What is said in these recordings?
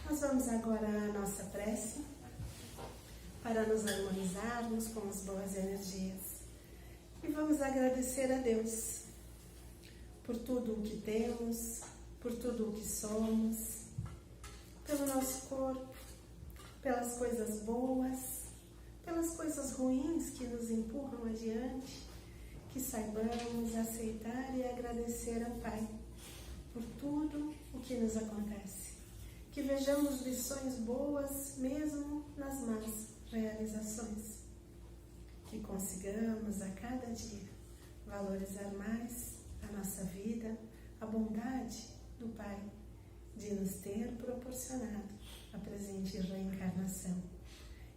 Nós vamos agora à nossa prece para nos harmonizarmos com as boas energias. E vamos agradecer a Deus por tudo o que temos, por tudo o que somos, pelo nosso corpo, pelas coisas boas, pelas coisas ruins que nos empurram adiante, que saibamos aceitar e agradecer ao Pai por tudo o que nos acontece. Que vejamos lições boas mesmo nas más realizações. Que consigamos a cada dia valorizar mais a nossa vida, a bondade do Pai de nos ter proporcionado a presente reencarnação.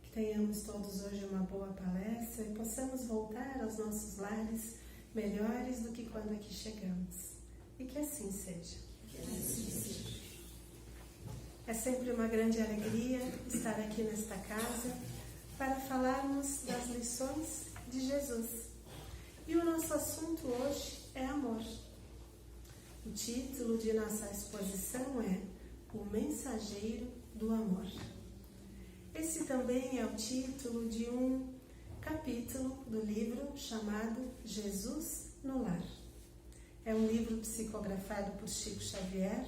Que tenhamos todos hoje uma boa palestra e possamos voltar aos nossos lares melhores do que quando aqui chegamos. E que assim seja. Que assim seja. É sempre uma grande alegria estar aqui nesta casa para falarmos das lições de Jesus. E o nosso assunto hoje é amor. O título de nossa exposição é O Mensageiro do Amor. Esse também é o título de um capítulo do livro chamado Jesus no Lar. É um livro psicografado por Chico Xavier,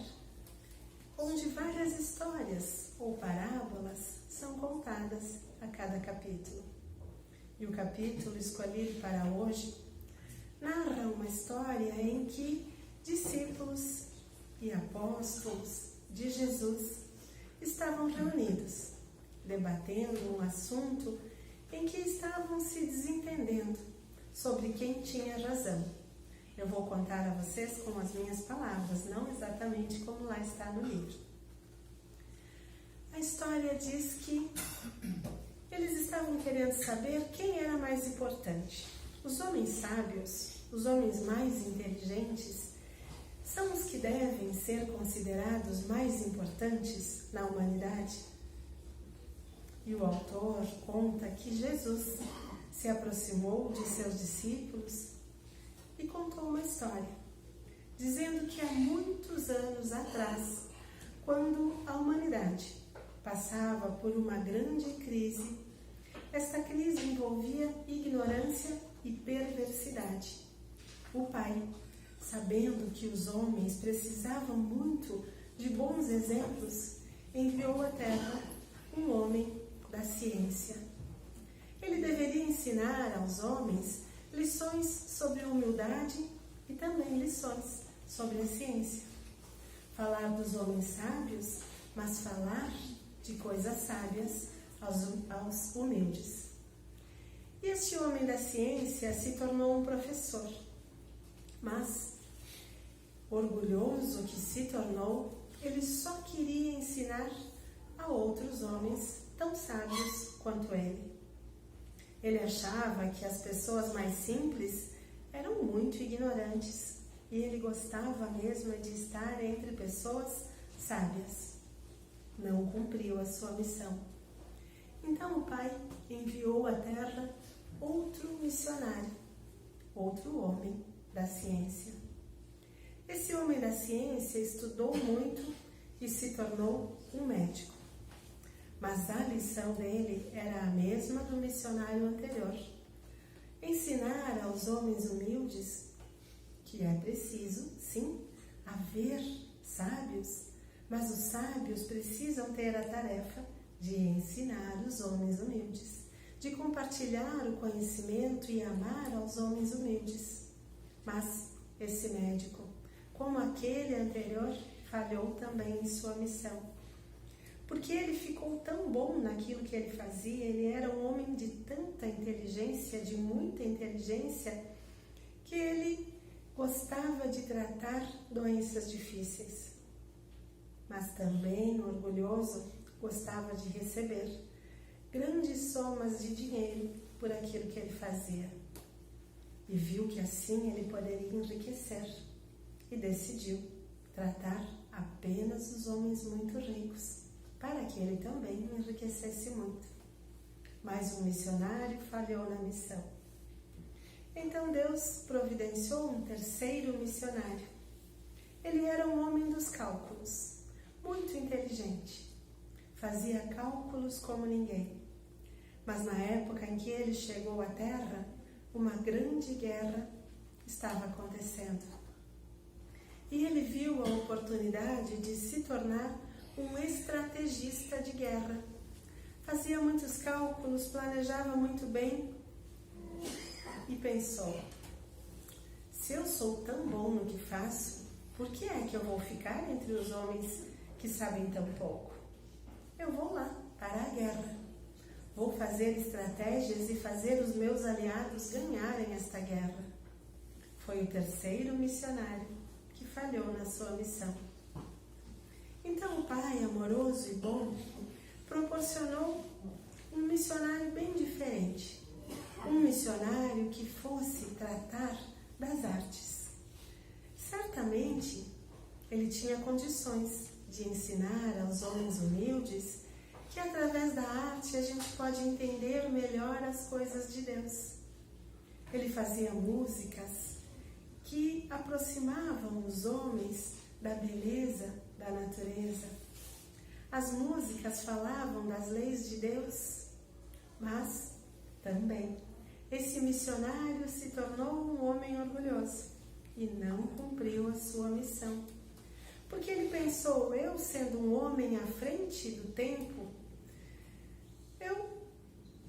onde várias histórias ou parábolas são contadas a cada capítulo. E o capítulo escolhido para hoje narra uma história em que discípulos e apóstolos de Jesus estavam reunidos, debatendo um assunto em que estavam se desentendendo sobre quem tinha razão. Eu vou contar a vocês com as minhas palavras, não exatamente como lá está no livro. A história diz que eles estavam querendo saber quem era mais importante. Os homens sábios, os homens mais inteligentes, são os que devem ser considerados mais importantes na humanidade. E o autor conta que Jesus se aproximou de seus discípulos e contou uma história, dizendo que há muitos anos atrás, quando a humanidade passava por uma grande crise, esta crise envolvia ignorância e perversidade. O Pai, sabendo que os homens precisavam muito de bons exemplos, enviou à Terra um homem da ciência. Ele deveria ensinar aos homens lições sobre humildade e também lições sobre a ciência. Falar dos homens sábios, mas falar de coisas sábias aos humildes. E este homem da ciência se tornou um professor, mas, orgulhoso que se tornou, ele só queria ensinar a outros homens tão sábios quanto ele. Ele achava que as pessoas mais simples eram muito ignorantes e ele gostava mesmo de estar entre pessoas sábias. Não cumpriu a sua missão. Então o Pai enviou à Terra outro missionário, outro homem da ciência. Esse homem da ciência estudou muito e se tornou um médico. Mas a lição dele era a mesma do missionário anterior. Ensinar aos homens humildes que é preciso, sim, haver sábios, mas os sábios precisam ter a tarefa de ensinar os homens humildes, de compartilhar o conhecimento e amar aos homens humildes. Mas esse médico, como aquele anterior, falhou também em sua missão. Porque ele ficou tão bom naquilo que ele fazia, ele era um homem de tanta inteligência, de muita inteligência, que ele gostava de tratar doenças difíceis. Mas também, orgulhoso, gostava de receber grandes somas de dinheiro por aquilo que ele fazia. E viu que assim ele poderia enriquecer e decidiu tratar apenas os homens muito ricos, para que ele também enriquecesse muito. Mas o missionário falhou na missão. Então Deus providenciou um terceiro missionário. Ele era um homem dos cálculos, muito inteligente, fazia cálculos como ninguém. Mas na época em que ele chegou à Terra, uma grande guerra estava acontecendo. E ele viu a oportunidade de se tornar um estrategista de guerra. Fazia muitos cálculos, planejava muito bem e pensou: se eu sou tão bom no que faço, por que é que eu vou ficar entre os homens que sabem tão pouco? Eu vou lá para a guerra. Vou fazer estratégias e fazer os meus aliados ganharem esta guerra. Foi o terceiro missionário que falhou na sua missão. Então o Pai, amoroso e bom, proporcionou um missionário bem diferente. Um missionário que fosse tratar das artes. Certamente, ele tinha condições de ensinar aos homens humildes que através da arte a gente pode entender melhor as coisas de Deus. Ele fazia músicas que aproximavam os homens da beleza da natureza. As músicas falavam das leis de Deus, mas também esse missionário se tornou um homem orgulhoso e não cumpriu a sua missão. Porque ele pensou: eu sendo um homem à frente do tempo, eu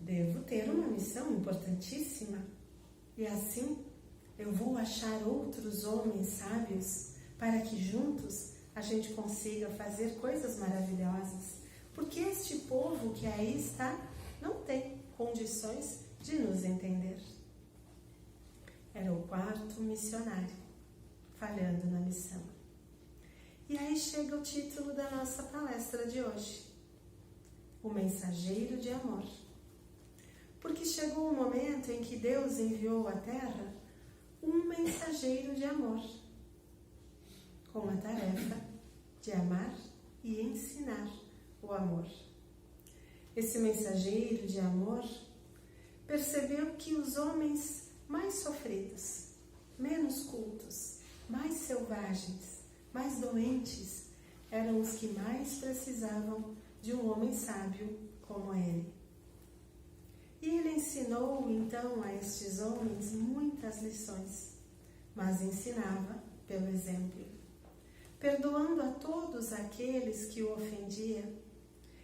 devo ter uma missão importantíssima. E assim eu vou achar outros homens sábios para que juntos a gente consiga fazer coisas maravilhosas. Porque este povo que aí está não tem condições de nos entender. Era o quarto missionário falhando na missão. E aí chega o título da nossa palestra de hoje: O Mensageiro de Amor. Porque chegou o momento em que Deus enviou à Terra um mensageiro de amor, com a tarefa de amar e ensinar o amor. Esse mensageiro de amor percebeu que os homens mais sofridos, menos cultos, mais selvagens, mais doentes, eram os que mais precisavam de um homem sábio como ele. E ele ensinou então a estes homens muitas lições, mas ensinava pelo exemplo, perdoando a todos aqueles que o ofendiam,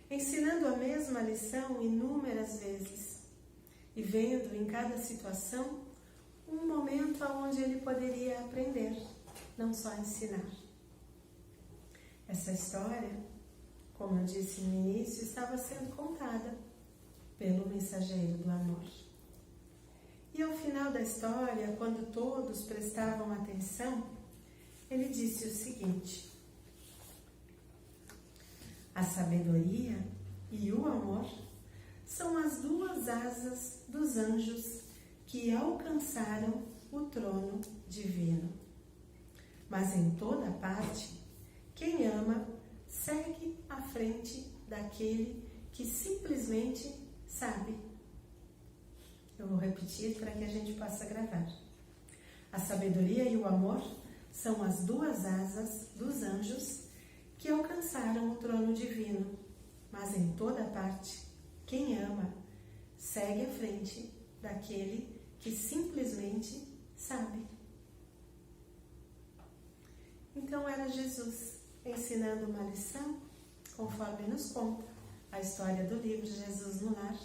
ensinando a mesma lição inúmeras vezes e vendo em cada situação um momento onde ele poderia aprender, não só ensinar. Essa história, como eu disse no início, estava sendo contada pelo mensageiro do amor. E ao final da história, quando todos prestavam atenção, ele disse o seguinte: a sabedoria e o amor são as duas asas dos anjos que alcançaram o trono divino. Mas em toda parte, quem ama segue à frente daquele que simplesmente sabe. Eu vou repetir para que a gente possa gravar. A sabedoria e o amor são as duas asas dos anjos que alcançaram o trono divino. Mas em toda parte, quem ama segue à frente daquele que simplesmente sabe. Então era Jesus ensinando uma lição, conforme nos conta a história do livro Jesus no Lar,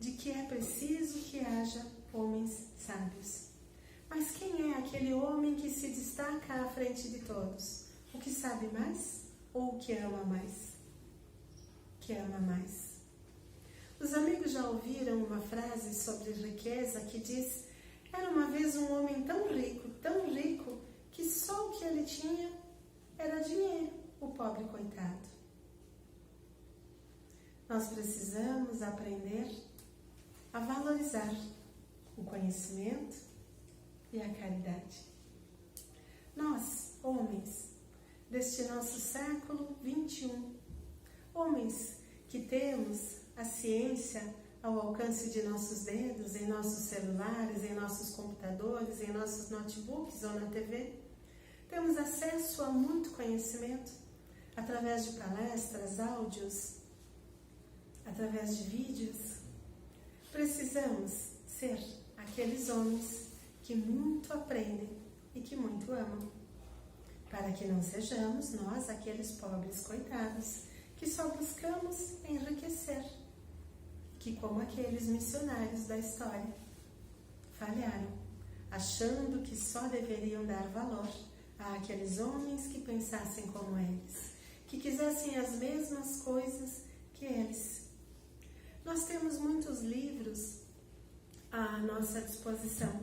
de que é preciso que haja homens sábios. Mas quem é aquele homem que se destaca à frente de todos? O que sabe mais ou o que ama mais? Que ama mais. Os amigos já ouviram uma frase sobre riqueza que diz: era uma vez um homem tão rico, que só o que ele tinha era dinheiro, o pobre coitado. Nós precisamos aprender a valorizar o conhecimento e a caridade. Nós, homens, deste nosso século 21, homens que temos a ciência ao alcance de nossos dedos, em nossos celulares, em nossos computadores, em nossos notebooks ou na TV, temos acesso a muito conhecimento através de palestras, áudios, através de vídeos, precisamos ser aqueles homens que muito aprendem e que muito amam, para que não sejamos nós aqueles pobres coitados que só buscamos enriquecer, que como aqueles missionários da história falharam, achando que só deveriam dar valor àqueles homens que pensassem como eles, que quisessem as mesmas coisas que eles. Nós temos muitos livros à nossa disposição.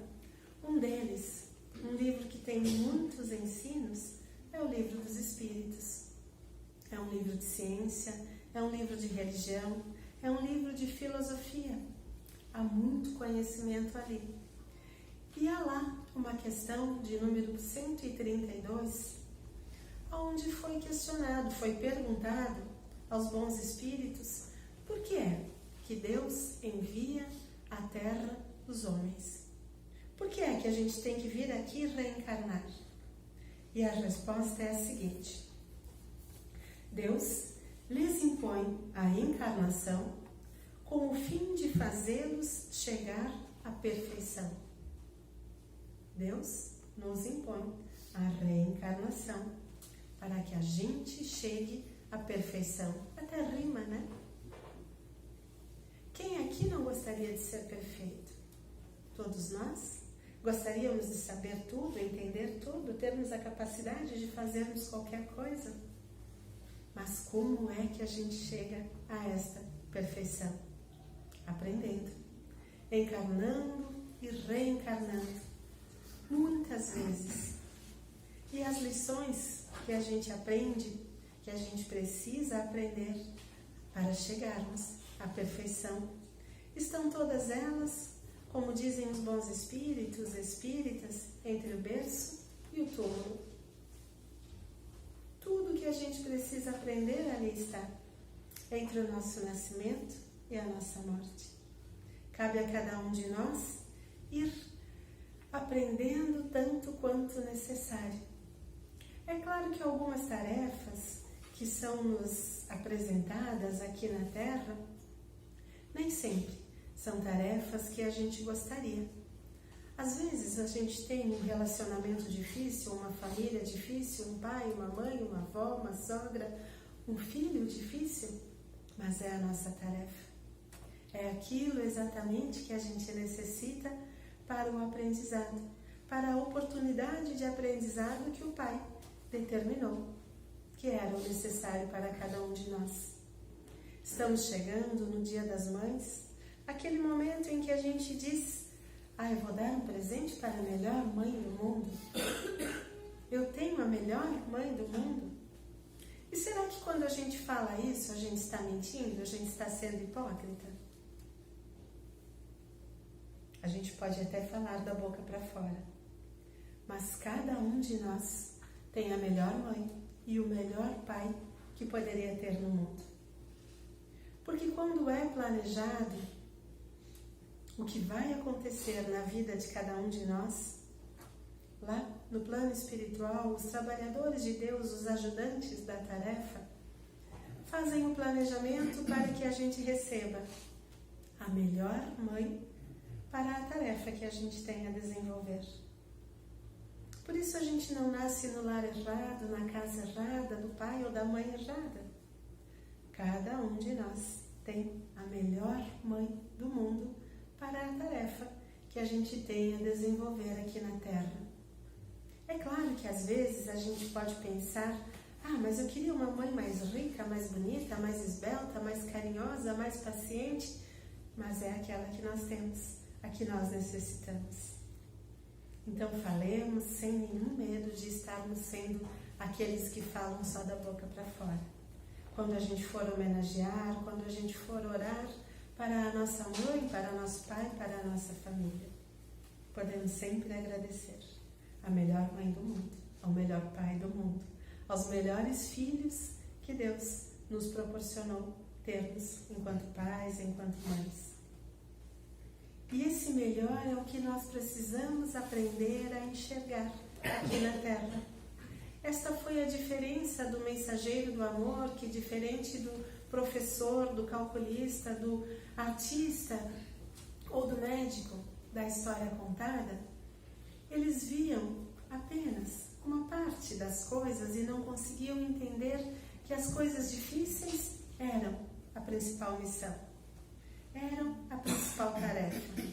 Um deles, um livro que tem muitos ensinos, é o Livro dos Espíritos. É um livro de ciência, é um livro de religião, é um livro de filosofia. Há muito conhecimento ali. E há lá uma questão de número 132, onde foi questionado, foi perguntado aos bons espíritos por que é que Deus envia à Terra os homens. Por que é que a gente tem que vir aqui reencarnar? E a resposta é a seguinte: Deus lhes impõe a encarnação com o fim de fazê-los chegar à perfeição. Deus nos impõe a reencarnação para que a gente chegue à perfeição. Até rima, né? Quem aqui não gostaria de ser perfeito? Todos nós? Gostaríamos de saber tudo, entender tudo, termos a capacidade de fazermos qualquer coisa? Mas como é que a gente chega a esta perfeição? Aprendendo, encarnando e reencarnando, muitas vezes. E as lições que a gente aprende, que a gente precisa aprender para chegarmos à perfeição, estão todas elas, como dizem os bons espíritos, espíritas, entre o berço e o túmulo. Tudo que a gente precisa aprender ali está, entre o nosso nascimento e a nossa morte. Cabe a cada um de nós ir aprendendo tanto quanto necessário. É claro que algumas tarefas que são nos apresentadas aqui na Terra, nem sempre são tarefas que a gente gostaria. Às vezes a gente tem um relacionamento difícil, uma família difícil, um pai, uma mãe, uma avó, uma sogra, um filho difícil, mas é a nossa tarefa. É aquilo exatamente que a gente necessita para o aprendizado, para a oportunidade de aprendizado que o Pai determinou, que era o necessário para cada um de nós. Estamos chegando no Dia das Mães, aquele momento em que a gente diz: eu vou dar um presente para a melhor mãe do mundo. Eu tenho a melhor mãe do mundo. E será que quando a gente fala isso, a gente está mentindo? A gente está sendo hipócrita? A gente pode até falar da boca para fora, mas cada um de nós tem a melhor mãe e o melhor pai que poderia ter no mundo. Porque quando é planejado o que vai acontecer na vida de cada um de nós, lá no plano espiritual, os trabalhadores de Deus, os ajudantes da tarefa, fazem o planejamento para que a gente receba a melhor mãe para a tarefa que a gente tem a desenvolver. Por isso a gente não nasce no lar errado, na casa errada, do pai ou da mãe errada. Cada um de nós tem a melhor mãe do mundo para a tarefa que a gente tem a desenvolver aqui na Terra. É claro que às vezes a gente pode pensar: mas eu queria uma mãe mais rica, mais bonita, mais esbelta, mais carinhosa, mais paciente. Mas é aquela que nós temos, a que nós necessitamos. Então falemos sem nenhum medo de estarmos sendo aqueles que falam só da boca para fora. Quando a gente for homenagear, quando a gente for orar para a nossa mãe, para nosso pai, para a nossa família, podemos sempre agradecer a melhor mãe do mundo, ao melhor pai do mundo, aos melhores filhos que Deus nos proporcionou termos enquanto pais, enquanto mães. E esse melhor é o que nós precisamos aprender a enxergar aqui na Terra. Esta foi a diferença do mensageiro do amor, que diferente professor, do calculista, do artista ou do médico da história contada, eles viam apenas uma parte das coisas e não conseguiam entender que as coisas difíceis eram a principal missão, eram a principal tarefa.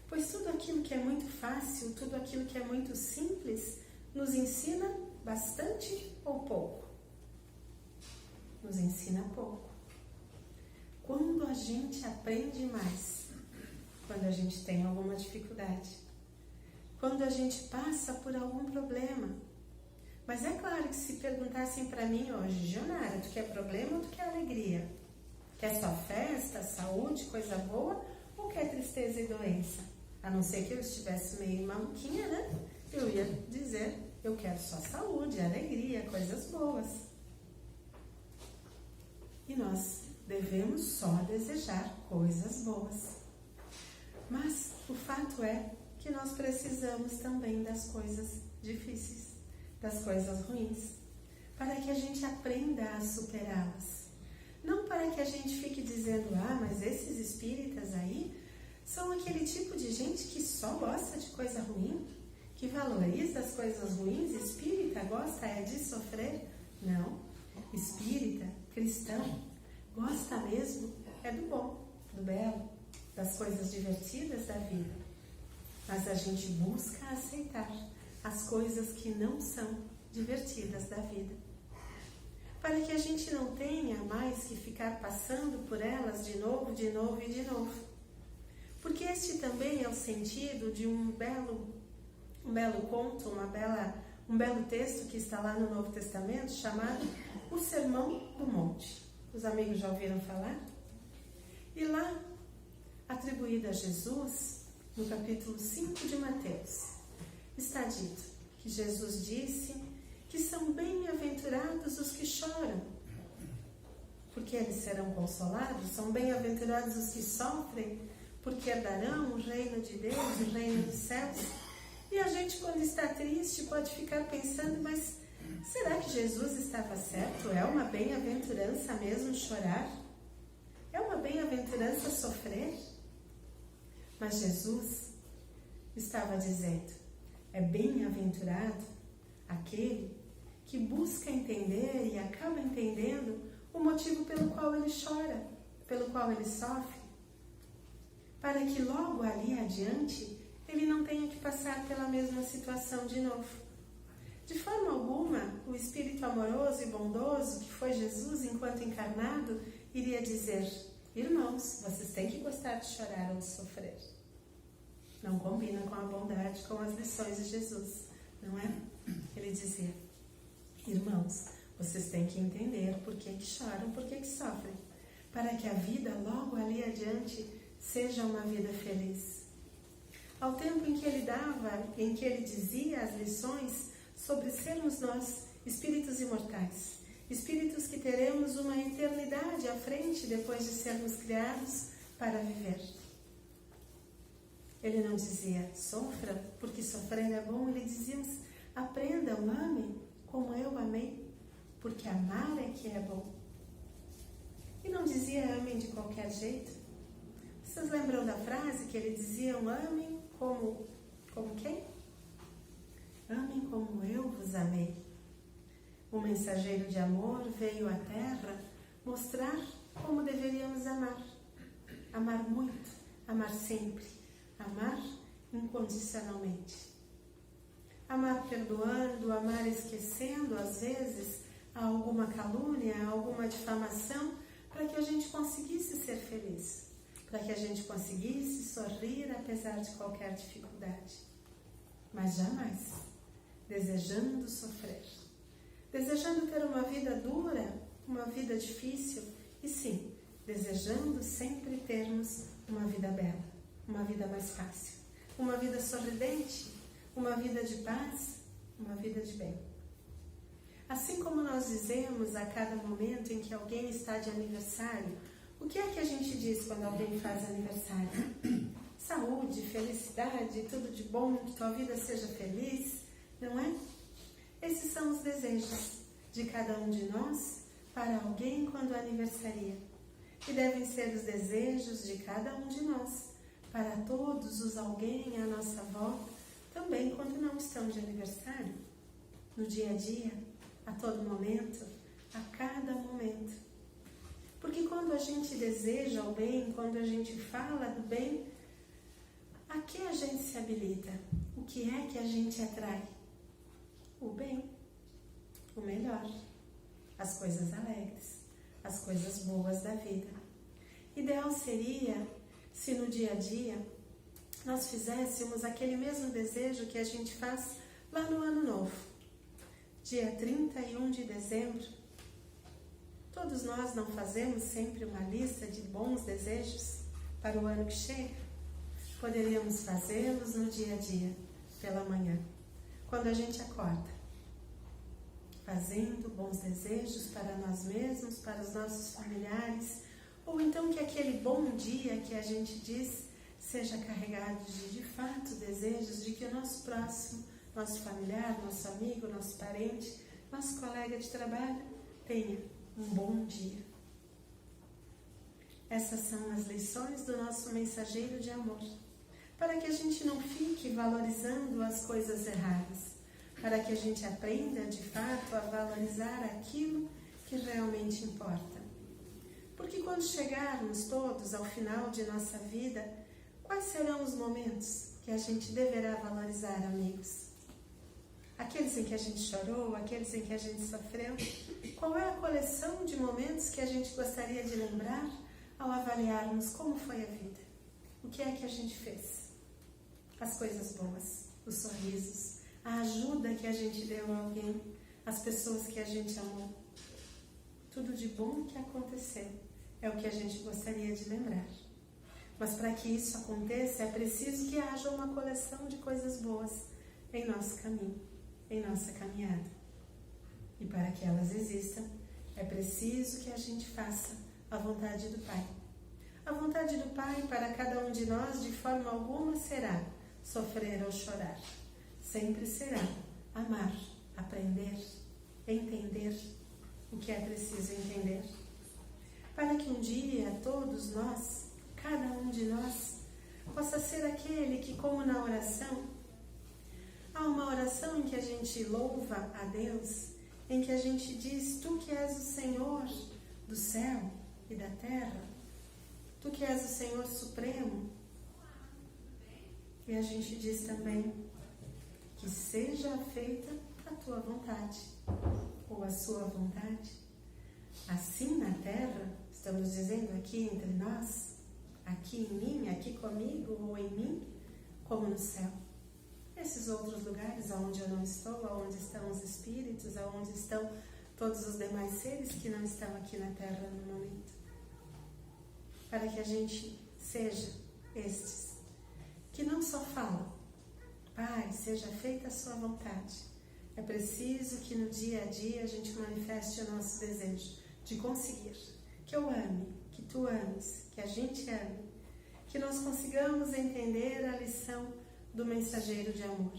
Pois tudo aquilo que é muito fácil, tudo aquilo que é muito simples, nos ensina bastante ou pouco? Nos ensina pouco. Quando a gente aprende mais? Quando a gente tem alguma dificuldade. Quando a gente passa por algum problema. Mas é claro que se perguntassem para mim hoje, Gionara, tu quer problema ou tu quer alegria? Quer só festa, saúde, coisa boa, ou quer tristeza e doença? A não ser que eu estivesse meio maluquinha, né? Eu ia dizer, eu quero só saúde, alegria, coisas boas. E nós devemos só desejar coisas boas. Mas o fato é que nós precisamos também das coisas difíceis, das coisas ruins, para que a gente aprenda a superá-las. Não para que a gente fique dizendo, mas esses espíritas aí são aquele tipo de gente que só gosta de coisa ruim, que valoriza as coisas ruins. Espírita gosta de sofrer? Não. Espírita, cristão, gosta mesmo do bom, do belo, das coisas divertidas da vida. Mas a gente busca aceitar as coisas que não são divertidas da vida, para que a gente não tenha mais que ficar passando por elas de novo, de novo e de novo. Porque este também é o sentido de um belo conto, um belo texto que está lá no Novo Testamento, chamado O Sermão do Monte. Os amigos já ouviram falar? E lá, atribuído a Jesus, no capítulo 5 de Mateus, está dito que Jesus disse que são bem-aventurados os que choram, porque eles serão consolados. São bem-aventurados os que sofrem, porque herdarão o reino de Deus, o reino dos céus. E a gente, quando está triste, pode ficar pensando, mas será que Jesus estava certo? É uma bem-aventurança mesmo chorar? É uma bem-aventurança sofrer? Mas Jesus estava dizendo, é bem-aventurado aquele que busca entender e acaba entendendo o motivo pelo qual ele chora, pelo qual ele sofre, para que logo ali adiante ele não tenha que passar pela mesma situação de novo. De forma alguma, o Espírito amoroso e bondoso, que foi Jesus enquanto encarnado, iria dizer, irmãos, vocês têm que gostar de chorar ou de sofrer. Não combina com a bondade, com as lições de Jesus, não é? Ele dizia, irmãos, vocês têm que entender por que choram, por que sofrem, para que a vida logo ali adiante seja uma vida feliz. Ao tempo em que ele dizia as lições sobre sermos nós espíritos imortais, espíritos que teremos uma eternidade à frente depois de sermos criados para viver. Ele não dizia, sofram, porque sofrer é bom. Ele dizia, aprendam, amem como eu amei, porque amar é que é bom. E não dizia, amem de qualquer jeito. Vocês lembram da frase que ele dizia, amem como quem? Amem como eu vos amei. O mensageiro de amor veio à Terra mostrar como deveríamos amar. Amar muito, amar sempre, amar incondicionalmente. Amar perdoando, amar esquecendo, às vezes, alguma calúnia, alguma difamação, para que a gente conseguisse ser feliz, para que a gente conseguisse sorrir apesar de qualquer dificuldade. Mas jamais desejando sofrer, desejando ter uma vida dura, uma vida difícil, e sim, desejando sempre termos uma vida bela, uma vida mais fácil, uma vida sorridente, uma vida de paz, uma vida de bem. Assim como nós dizemos a cada momento em que alguém está de aniversário, o que é que a gente diz quando alguém faz aniversário? Saúde, felicidade, tudo de bom, que tua vida seja feliz, não é? Esses são os desejos de cada um de nós para alguém quando aniversaria. E devem ser os desejos de cada um de nós, para todos os alguém à nossa volta, também quando não estão de aniversário, no dia a dia, a todo momento, a cada momento. Porque quando a gente deseja o bem, quando a gente fala do bem, a que a gente se habilita? O que é que a gente atrai? O bem, o melhor, as coisas alegres, as coisas boas da vida. Ideal seria se no dia a dia nós fizéssemos aquele mesmo desejo que a gente faz lá no Ano Novo. Dia 31 de dezembro, todos nós não fazemos sempre uma lista de bons desejos para o ano que chega? Poderíamos fazê-los no dia a dia, pela manhã, quando a gente acorda, fazendo bons desejos para nós mesmos, para os nossos familiares, ou então que aquele bom dia que a gente diz seja carregado de fato desejos de que o nosso próximo, nosso familiar, nosso amigo, nosso parente, nosso colega de trabalho tenha um bom dia. Essas são as lições do nosso mensageiro de amor, para que a gente não fique valorizando as coisas erradas, para que a gente aprenda de fato a valorizar aquilo que realmente importa. Porque quando chegarmos todos ao final de nossa vida, quais serão os momentos que a gente deverá valorizar, amigos? Aqueles em que a gente chorou, aqueles em que a gente sofreu? Qual é a coleção de momentos que a gente gostaria de lembrar ao avaliarmos como foi a vida? O que é que a gente fez? As coisas boas, os sorrisos, a ajuda que a gente deu a alguém, as pessoas que a gente amou. Tudo de bom que aconteceu é o que a gente gostaria de lembrar. Mas para que isso aconteça, é preciso que haja uma coleção de coisas boas em nosso caminho, em nossa caminhada. E para que elas existam, é preciso que a gente faça a vontade do Pai. A vontade do Pai para cada um de nós, de forma alguma, será sofrer ou chorar. Sempre será amar, aprender, entender o que é preciso entender. Para que um dia todos nós, cada um de nós, possa ser aquele que, como na oração, há uma oração em que a gente louva a Deus, em que a gente diz: Tu que és o Senhor do céu e da terra, Tu que és o Senhor supremo. E a gente diz também: que seja feita a Tua vontade, ou a Sua vontade, assim na terra, estamos dizendo aqui entre nós, aqui em mim, aqui comigo ou em mim, como no céu. Esses outros lugares aonde eu não estou, aonde estão os espíritos, aonde estão todos os demais seres que não estão aqui na terra no momento. Para que a gente seja estes que não só falam: Pai, seja feita a Sua vontade. É preciso que no dia a dia a gente manifeste o nosso desejo de conseguir. Que eu ame, que Tu ames, que a gente ame. Que nós consigamos entender a lição do mensageiro de amor.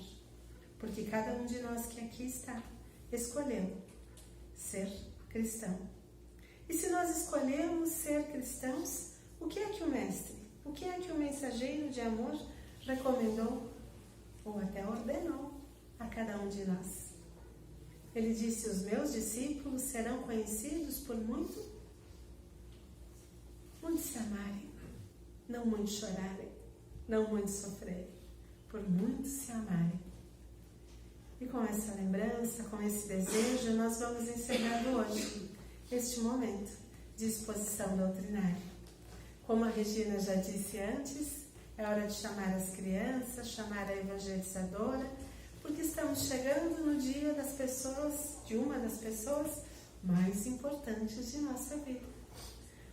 Porque cada um de nós que aqui está escolheu ser cristão. E se nós escolhemos ser cristãos, o que é que o Mestre, o que é que o mensageiro de amor recomendou ou até ordenou a cada um de nós? Ele disse: os meus discípulos serão conhecidos por muito se amarem, não muito chorarem, não muito sofrerem, por muito se amarem. E com essa lembrança, com esse desejo, nós vamos encerrar hoje este momento de exposição doutrinária. Como a Regina já disse antes, é hora de chamar as crianças, chamar a evangelizadora, porque estamos chegando no dia das pessoas, de uma das pessoas mais importantes de nossa vida.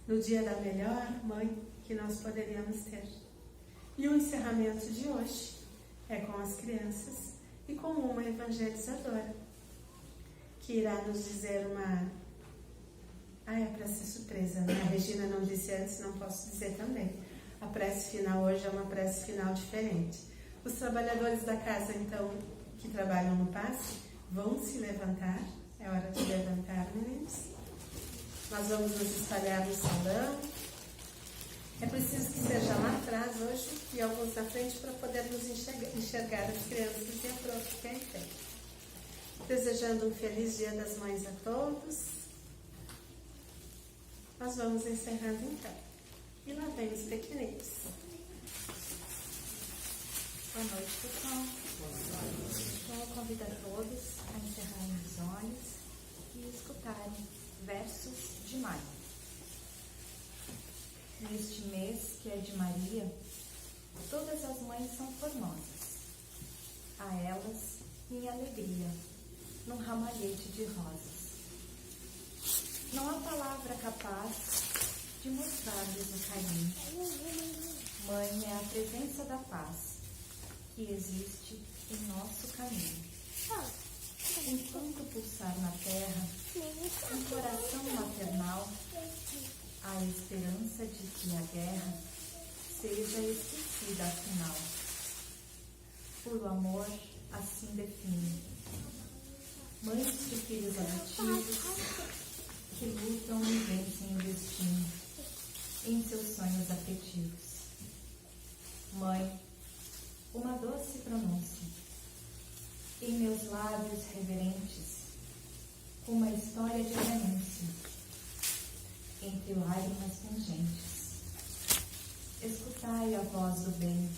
No dia da melhor mãe que nós poderíamos ter. E o encerramento de hoje é com as crianças e com uma evangelizadora, que irá nos dizer uma... é para ser surpresa, né? A Regina não disse antes, não posso dizer também. A prece final hoje é uma prece final diferente. Os trabalhadores da casa, então, que trabalham no passe, vão se levantar. É hora de levantar, meninos. Nós vamos nos espalhar no salão. É preciso que seja lá atrás hoje e alguns na frente para podermos enxergar as crianças e a prof que aí tem. Desejando um feliz Dia das Mães a todos. Nós vamos encerrando então. E lá vem os pequeninos. Boa noite, pessoal. Então, eu convido a todos a encerrarem os olhos e escutarem versos de maio. Neste mês, que é de Maria, todas as mães são formosas. A elas, minha alegria, num ramalhete de rosas. Não há palavra capaz de mostrar-lhes o carinho. Mãe é a presença da paz que existe em nosso caminho. Enquanto pulsar na terra um coração maternal, a esperança de que a guerra seja esquecida afinal. Puro amor assim define. Mães de filhos adotivos que lutam e vencem o destino em seus sonhos afetivos. Mãe, uma doce pronúncia em meus lábios reverentes, uma história de renúncia entre lágrimas pungentes. Escutai a voz do bem,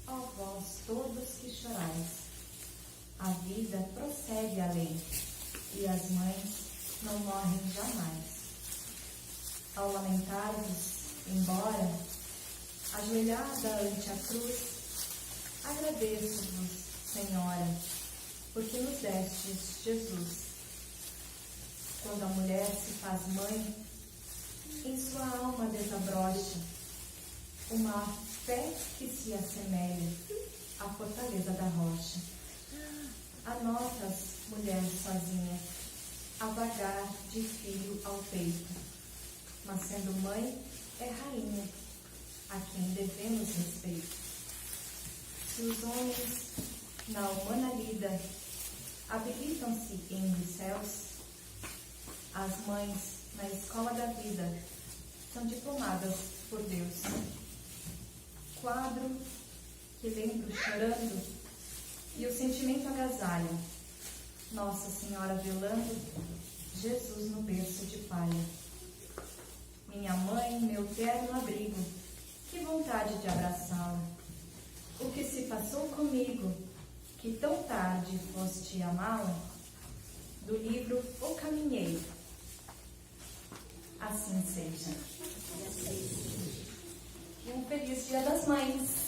ó vós todos que chorais. A vida prossegue além, e as mães não morrem jamais. Ao lamentar-vos, embora, ajoelhada ante a cruz, agradeço-vos, Senhora, porque nos destes Jesus. Quando a mulher se faz mãe, em sua alma desabrocha uma fé que se assemelha à fortaleza da rocha. Anotas, mulher sozinha, a vagar de filho ao peito, mas sendo mãe, é rainha, a quem devemos respeito. Se os homens, na humana lida, habilitam-se em os céus, as mães, na escola da vida, são diplomadas por Deus. Quadro que lembro chorando e o sentimento agasalha, Nossa Senhora velando, Jesus no berço de palha. Minha mãe, meu terno abrigo, que vontade de abraçá-la. O que se passou comigo, que tão tarde foste amá-la? Do livro O Caminheiro. Assim seja. E um feliz Dia das Mães.